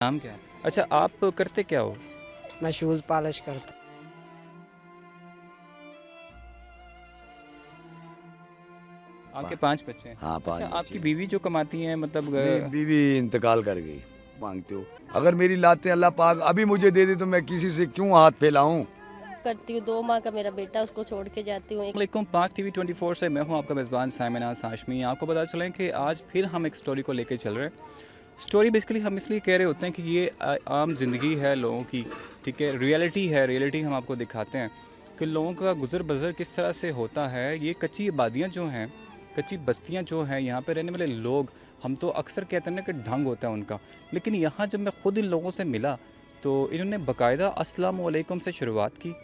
नाम क्या है? अच्छा, आप करते क्या हो? मैं शूज़ पॉलिश करता आपके 5 बच्चे हैं। हाँ, 5 अच्छा, बच्चे आपकी हैं। बीवी जो कमाती हैं मतलब बीवी इंतकाल कर गई। मांगते हो अगर मेरी लाते अल्लाह पाक अभी मुझे दे दे तो मैं किसी से क्यों हाथ फैलाऊं। करती हूँ। 2 माह का मेरा बेटा, उसको छोड़ के जाती हूँ। वालेकुम, पाक टीवी 24 से मैं हूं आपका मेज़बान साइमन हाशमी। आपको पता चलें कि आज फिर हम एक स्टोरी को लेके चल रहे हैं। स्टोरी बेसिकली हम इसलिए कह रहे होते हैं कि ये आम ज़िंदगी है लोगों की, ठीक है, रियलिटी है। रियलिटी हम आपको दिखाते हैं कि लोगों का गुज़र बसर किस तरह से होता है। ये कच्ची आबादियाँ जो हैं, कच्ची बस्तियाँ जो हैं, यहाँ पे रहने वाले लोग, हम तो अक्सर कहते हैं ना कि ढंग होता है उनका, लेकिन यहाँ जब मैं ख़ुद इन लोगों से मिला तो इन्होंने बाकायदा अस्सलाम वालेकुम से शुरुआत की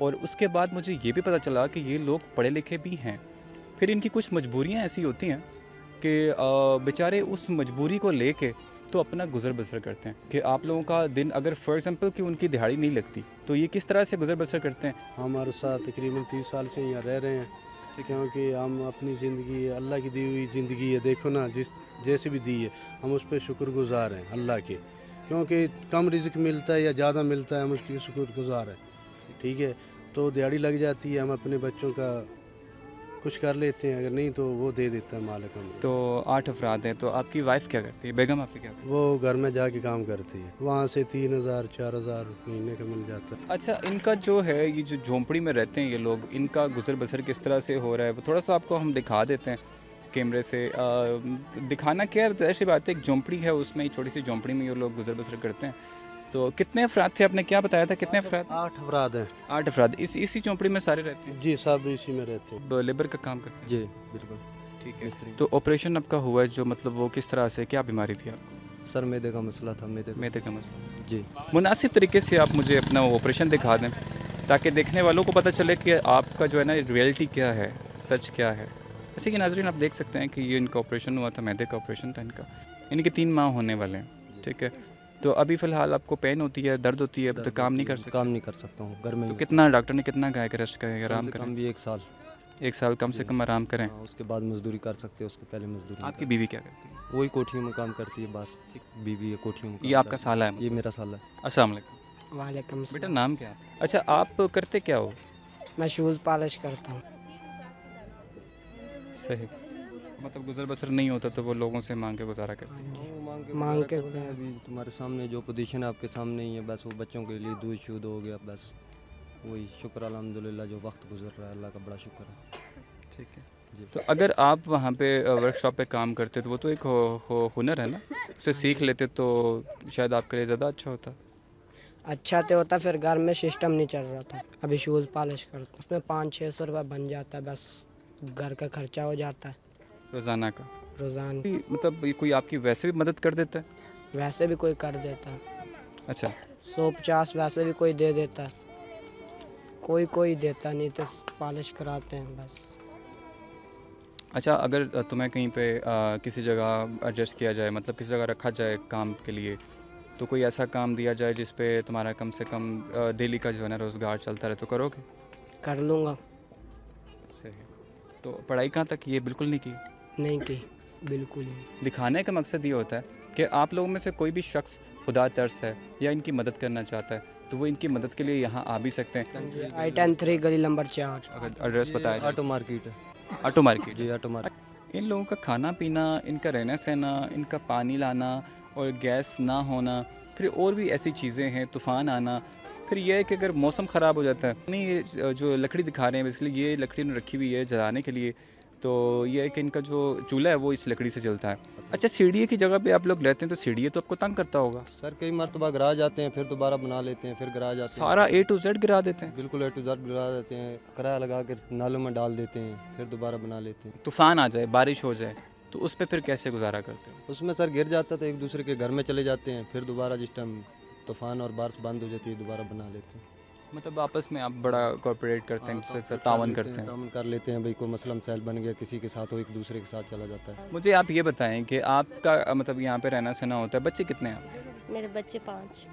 और उसके बाद मुझे ये भी पता चला कि ये लोग पढ़े लिखे भी हैं। फिर इनकी कुछ मजबूरियाँ ऐसी होती हैं कि बेचारे उस मजबूरी को लेके तो अपना गुज़र बसर करते हैं। कि आप लोगों का दिन अगर फॉर एग्ज़ाम्पल कि उनकी दिहाड़ी नहीं लगती तो ये किस तरह से गुज़र बसर करते हैं? हमारे साथ तकरीबन 30 साल से यहाँ रह रहे हैं, क्योंकि हम अपनी ज़िंदगी अल्लाह की दी हुई ज़िंदगी है, देखो ना जिस जैसे भी दी है हम उस पर शुक्रगुज़ार हैं अल्लाह के, क्योंकि कम रिज़्क मिलता है या ज़्यादा मिलता है हम उसकी शुक्रगुज़ार हैं। ठीक है, तो दिहाड़ी लग जाती है, हम अपने बच्चों का कुछ कर लेते हैं, अगर नहीं तो वो दे देता है मालिक हमें। तो 8 अफराद हैं। तो आपकी वाइफ क्या करती है, बेगम आपकी क्या करती है? वो घर में जाके काम करती है, वहाँ से 3000 4000 महीने का मिल जाता है। अच्छा, इनका जो है ये जो झोंपड़ी में रहते हैं ये लोग, इनका गुज़र बसर किस तरह से हो रहा है वो थोड़ा सा आपको हम दिखा देते हैं कैमरे से। दिखाना क्या है, ऐसी बात है, एक झोंपड़ी है, उसमें छोटी सी झोंपड़ी में ये लोग गुज़र बसर करते हैं। तो कितने अफराद थे, आपने क्या बताया था, कितने अफराद? 8 अफराद हैं 8 अफराद। इसी झोंपड़ी में सारे रहते हैं? जी, सब इसी में रहते हैं। लेबर का काम करते हैं? जी बिल्कुल। ठीक है। तो ऑपरेशन आपका हुआ है जो मतलब वो किस तरह से, क्या बीमारी थी आपको? सर मैदे का मसला था, मैदे का मसला। जी। मुनासिब तरीके से आप मुझे अपना ऑपरेशन दिखा दें ताकि देखने वालों को पता चले कि आपका जो है ना रियलिटी क्या है, सच क्या है। अच्छा कि नाज़रीन, आप देख सकते हैं कि ये इनका ऑपरेशन हुआ था, मैदे का ऑपरेशन था इनका। इनके 3 माह होने वाले हैं, ठीक है। तो अभी फ़िलहाल आपको पेन होती है, दर्द होती है, तो काम नहीं कर सकते? काम नहीं कर सकता हूँ घर में तो ही। कितना डॉक्टर ने कितना कहा है कि रेस्ट करें, आराम कम से करें? कम भी 1 साल। 1 साल कम से कम आराम करें। हाँ, उसके बाद मजदूरी कर सकते हैं, उसके पहले मजदूरी आपकी नहीं बीवी क्या करती है? कर- वही कोठियों में काम करती है, बाहर बीवी है, कोठियों में ये काम आपका करती साला है? है। ये मेरा साल है। अस्सलाम वालेकुम। वालेकुम बेटा, सलाम। नाम क्या है? अच्छा, आप करते क्या हो? मैं शूज़ पॉलिश करता हूँ। सही, मतलब गुजर बसर नहीं होता तो वो लोगों से मांग के गुजारा करते हैं। मांग के करते हैं। अभी तुम्हारे सामने जो पोजीशन है आपके सामने ही है, बस वो बच्चों के लिए दूध शूध हो गया, बस वही शुक्र अल्हम्दुलिल्लाह जो वक्त गुजर रहा है, अल्लाह का बड़ा शुक्र है। ठीक है। जी। तो अगर आप वहाँ पे वर्कशॉप पे काम करते तो वो तो एक हुनर है ना, उसे सीख लेते तो शायद आपके लिए ज़्यादा अच्छा होता। अच्छा तो होता, फिर घर में सिस्टम नहीं चल रहा था। अभी शूज़ पॉलिश करता हूँ, उसमें 500-600 रुपये बन जाता है, बस घर का खर्चा हो जाता है रोज़ाना का। रोज़ाना। मतलब ये कोई आपकी वैसे भी मदद कर देता है? वैसे भी कोई कर देता है, अच्छा। 150 वैसे भी कोई दे देता है, कोई देता नहीं, तो पॉलिश कराते हैं बस। अच्छा, अगर तुम्हें कहीं पे किसी जगह एडजस्ट किया जाए, मतलब किसी जगह रखा जाए काम के लिए, तो कोई ऐसा काम दिया जाए जिस पे तुम्हारा कम से कम डेली का जो है ना रोज़गार चलता रहे, तो करोगे? कर लूँगा। सही। तो पढ़ाई कहाँ तक की है? बिल्कुल नहीं की? नहीं की, बिल्कुल ही नहीं। दिखाने का मकसद ये होता है कि आप लोगों में से कोई भी शख्स खुदा तरस है या इनकी मदद करना चाहता है तो वो इनकी मदद के लिए यहाँ आ भी सकते हैं। I-10-3 गली नंबर 4। अगर एड्रेस बताया जाए। ऑटो मार्केट है। Auto market. जी, ऑटो मार्केट। इन लोगों का खाना पीना, इनका रहना सहना, इनका पानी लाना और गैस ना होना, फिर और भी ऐसी चीज़ें हैं, तूफ़ान आना, फिर यह है कि अगर मौसम ख़राब हो जाता है, नहीं ये जो लकड़ी दिखा रहे हैं इसलिए ये लकड़ी उन्होंने रखी हुई है जलाने के लिए, तो ये है कि इनका जो चूल्हा है वो इस लकड़ी से जलता है। अच्छा, सीढ़ी की जगह पे आप लोग रहते हैं तो सीढ़ी तो आपको तंग करता होगा? सर कई मरतबा गिरा जाते हैं, फिर दोबारा बना लेते हैं, फिर गिरा जाते हैं। सारा A to Z गिरा देते हैं? बिल्कुल A to Z गिरा देते हैं, किराया लगा कर नालों में डाल देते हैं, फिर दोबारा बना लेते हैं। तूफ़ान आ जाए, बारिश हो जाए तो उस पर फिर कैसे गुजारा करते हो? उसमें सर गिर जाता तो एक दूसरे के घर में चले जाते हैं, फिर दोबारा जिस टाइम तूफान और बारिश बंद हो जाती है दोबारा बना लेते हैं। मतलब आपस में आप बड़ा कोऑपरेट करते हैं, एक दूसरे के साथ तावन करते हैं? तावन कर लेते हैं भाई, कोई मसला मसाइल बन गया किसी के साथ हो, एक दूसरे के साथ चला जाता है। मुझे आप ये बताएं कि आपका मतलब यहाँ पे रहना सहना होता है, बच्चे कितने हैं आपके? मेरे बच्चे 5।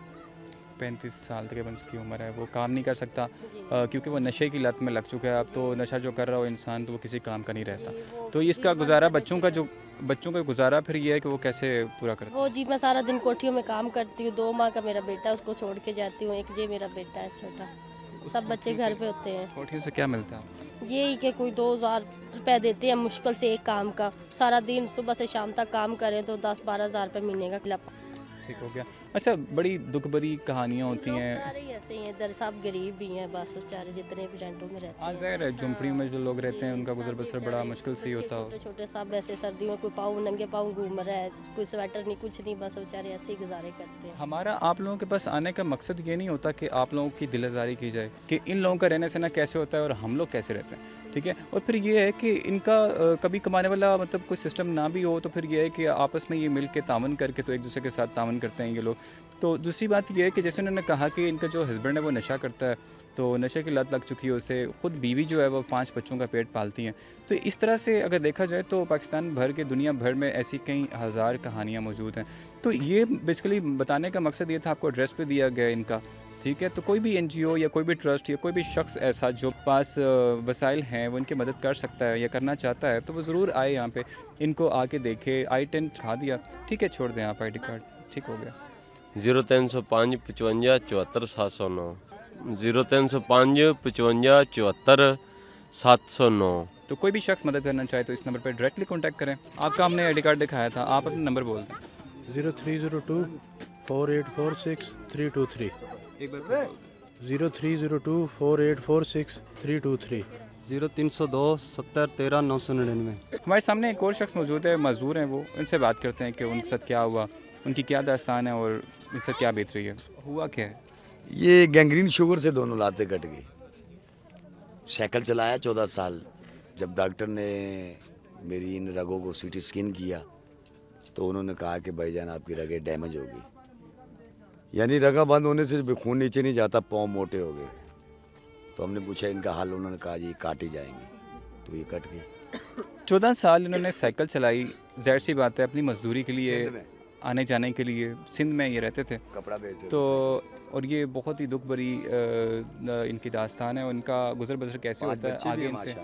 35 साल तक उसकी उम्र है, वो काम नहीं कर सकता जी। क्योंकि वो नशे की लत में लग चुका है। अब तो नशा जो कर रहा हो इंसान तो वो किसी काम का नहीं रहता। जी, वो तो इसका भी गुजारा बहुत बच्चों का जो बच्चों का गुजारा फिर ये है कि वो कैसे पूरा करते वो जी मैं सारा दिन कोठियों में काम करती हूँ, 2 माह का मेरा बेटा, उसको छोड़ के जाती हूँ, एक ये मेरा बेटा है छोटा, सब बच्चे घर पे होते हैं। हैं? कोठियों से क्या मिलता है? यही कि कोई 2000 रुपये देते हैं मुश्किल से एक काम का, सारा दिन सुबह से शाम तक काम करें तो 10-12 हज़ार रुपये महीने का खिला। ठीक हो गया। अच्छा, बड़ी दुख भरी कहानियाँ होती लोग हैं। सारे ही ऐसे ही हैं इधर, सब गरीब भी हैं बस बेचारे, जितने भी रेंटों में रहते हाँ, हैं। ज़ाहिर है झुंपड़ियों में जो लोग रहते हैं उनका गुजर बसर बड़ा मुश्किल से ही होता हो। छोटे छोटे सब ऐसे सर्दियों में कोई पाँव नंगे पाँव घूम रहा है, कोई स्वेटर नहीं कुछ नहीं, बस बेचारे ऐसे ही गुजारे करते हैं। हमारा आप लोगों के पास आने का मकसद ये नहीं होता कि आप लोगों की दिल आज़ारी की जाए कि इन लोगों का रहने सहना कैसे होता है और हम लोग कैसे रहते हैं, ठीक है। और फिर ये है कि इनका कभी कमाने वाला मतलब कोई सिस्टम ना भी हो तो फिर ये है कि आपस में ये मिल के तावन करके तो एक दूसरे के साथ तावन करते हैं ये लोग। तो दूसरी बात ये है कि जैसे उन्होंने कहा कि इनका जो हस्बैंड है वो नशा करता है, तो नशे की लत लग चुकी है उसे, ख़ुद बीवी जो है वो 5 बच्चों का पेट पालती हैं। तो इस तरह से अगर देखा जाए तो पाकिस्तान भर के दुनिया भर में ऐसी कई हज़ार कहानियाँ मौजूद हैं। तो ये बेसिकली बताने का मकसद ये था, आपको एड्रेस पे दिया गया इनका, ठीक है। तो कोई भी NGO या कोई भी ट्रस्ट या कोई भी शख्स ऐसा जो पास वसाइल हैं वो इनकी मदद कर सकता है या करना चाहता है तो वो ज़रूर आए यहाँ पे, इनको आके देखे। I-10 खा दिया, ठीक है, छोड़ दें आप ID कार्ड, ठीक हो गया। 0305 55 74 709 0305 55 74 709। तो कोई भी शख्स मदद करना चाहे तो इस नंबर पर डायरेक्टली कॉन्टैक्ट करें। आपका हमने ID कार्ड दिखाया था, आप अपना नंबर बोल दें। 0302 4846 323 एक बार 0302 4846 323 0302 70 13 999। हमारे सामने एक और शख्स मौजूद है, मजदूर हैं वो, उनसे बात करते हैं कि उनके साथ क्या हुआ, उनकी क्या दास्तान है और उनसे क्या बीत रही है। हुआ क्या है? ये गैंग्रीन शुगर से दोनों लातें कट गई। साइकिल चलाया 14 साल। जब डॉक्टर ने मेरी इन रगों को CT स्कैन किया तो उन्होंने कहा कि भाईजान आपकी रगें डैमेज हो गई, यानी रगा बंद होने से खून नीचे नहीं जाता, पाँव मोटे हो गए। तो हमने पूछा इनका हाल, उन्होंने कहा जी काटी जाएंगे, तो ये कट गई। 14 साल इन्होंने साइकिल चलाई, ज़ाहिर सी बात है अपनी मजदूरी के लिए, आने जाने के लिए सिंध में ये रहते थे, कपड़ा बेचते तो और ये बहुत ही दुख भरी इनकी दास्तान है। उनका गुजर बसर कैसे होता है आगे इनसे?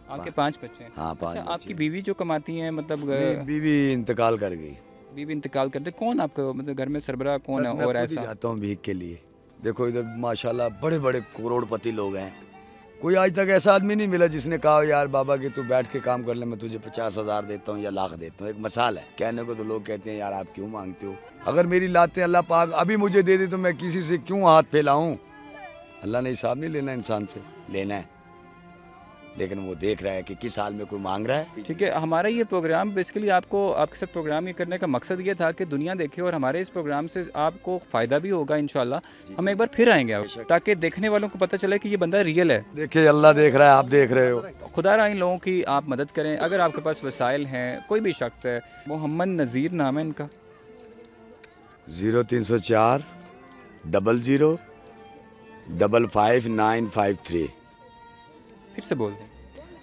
आपके 5 बच्चे हैं? हाँ, 5 अच्छा, आपकी बीवी जो कमाती हैं मतलब बीवी इंतकाल कर गई। बीवी इंतकाल करते, कौन आपका मतलब घर में सरबराह कौन है? मैं और खुद ही ऐसा जाता हूँ भीख के लिए। देखो इधर माशाल्लाह बड़े बड़े करोड़पति लोग हैं, कोई आज तक ऐसा आदमी नहीं मिला जिसने कहा यार बाबा कि तू बैठ के काम कर ले, मैं तुझे 50,000 देता हूँ या लाख देता हूँ। एक मिसाल है, कहने को तो लोग कहते हैं यार आप क्यों मांगते हो, अगर मेरी लातें अल्लाह पाक अभी मुझे दे दे तो मैं किसी से क्यों हाथ फैलाऊं। अल्लाह ने हिसाब नहीं लेना इंसान से, लेना है, लेकिन वो देख रहा है कि किस हाल में कोई मांग रहा है। ठीक है। हमारा ये प्रोग्राम बेसिकली आपको आपके साथ प्रोग्राम ये करने का मकसद ये था कि दुनिया देखे और हमारे इस प्रोग्राम से आपको फ़ायदा भी होगा इंशाल्लाह। हम एक बार फिर आएंगे ताकि देखने वालों को पता चले कि ये बंदा रियल है। देखिए अल्लाह देख रहा है, आप देख रहे हो। खुदा रहा इन लोगों की आप मदद करें। अगर आपके पास वसाइल हैं, कोई भी शख्स है, मोहम्मद नज़ीर नाम है इनका। 0304 00 55 953। फिर से बोल दें।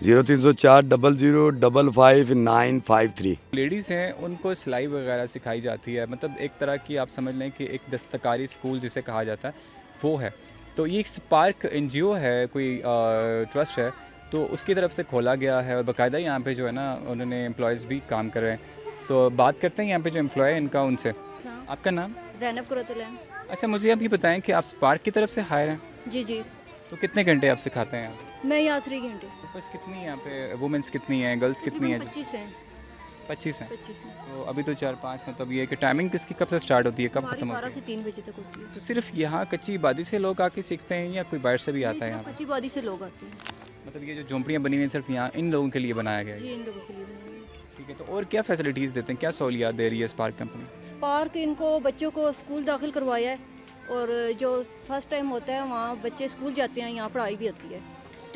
0304 00 55 953। लेडीज़ हैं उनको सिलाई वगैरह सिखाई जाती है, मतलब एक तरह की आप समझ लें कि एक दस्तकारी स्कूल जिसे कहा जाता है वो है। तो ये स्पार्क NGO है, कोई ट्रस्ट है, तो उसकी तरफ से खोला गया है और बाकायदा यहाँ पे जो है ना उन्होंने एम्प्लॉयज़ भी काम कर रहे हैं। तो बात करते हैं यहाँ पे जो एम्प्लॉय है इनका उनसे। आपका नाम? ज़ैनब कुरतुलैन। अच्छा, मुझे आप ये बताएं कि आप स्पार्क की तरफ से हायर हैं? जी जी। तो कितने घंटे आप सिखाते हैं यहाँ? मैं यहाँ 3 घंटे। बस कितनी यहाँ पे वुमेंस कितनी हैं, गर्ल्स कितनी हैं? 25 हैं। 25 हैं। 25 हैं। तो अभी तो 4-5, मतलब ये है कि टाइमिंग किसकी कब से स्टार्ट होती है, कब हमारी खत्म 12 होती से है? 3 बजे तक होती है। तो सिर्फ यहाँ कच्ची आबादी से लोग आके सीखते हैं या कोई बाहर से भी आता है यहाँ पे? कच्ची बादी से लोग आते हैं। मतलब ये जो झोंपड़ियाँ बनी हुई हैं सिर्फ यहाँ इन लोगों के लिए बनाया गया है? जी, इन लोगों के लिए बनाई है। ठीक है। तो और क्या फैसिलिटीज़ देते हैं, क्या सहूलियात दे रही है स्पार्क कंपनी? स्पार्क इनको बच्चों को स्कूल दाखिल करवाया है और जो फर्स्ट टाइम होता है वहाँ बच्चे स्कूल जाते हैं, यहाँ पढ़ाई भी होती है।